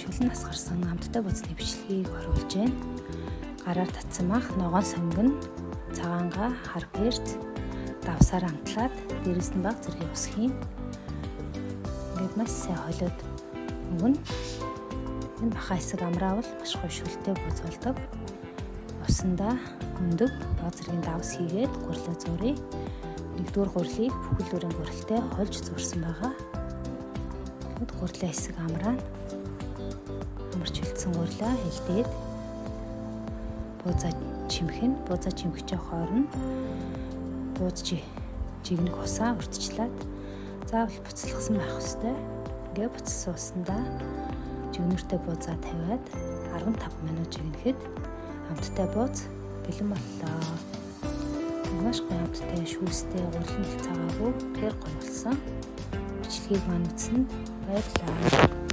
шүлэн насгарсан амттай буцны бичлэгийг оруулж байна. Гараар татсан мах, ногоон сонгон, цагаангаа, хар перц, давсаар амтлаад дээрэс нь баг зэргийн ус хийн. Ингээд маш сайн холиод өгнө. Энэ баха хэсэг амраавал маш гоё шүлтэй бууз болдог. Усандаа өндөг баг зэргийн давс хийгээд гурлаа зууръя. Нэгдүгээр гурлыг бүхэл бүрийн гурилтай хольж зурсан байгаа. Тэгэд гурлаа хэсэг амраана. Амарч үлдсэн гурлаа хэлдээд буузаа чимхэн, буузаа чимхчээ хоорно. Бууз жигнэг усаа урдчлаад заавал буцалгасан байх ёстой. Ингээ буцалсан усандаа жигнэртэй буузаа тавиад 15 минут жигнэхэд амттай бууз бэлэн боллоо. Маш гоё амттай, шүүстэй, гурлын цагаагүй тэр гоё болсон. Бичлэгийг маань үзсэнд баярлалаа.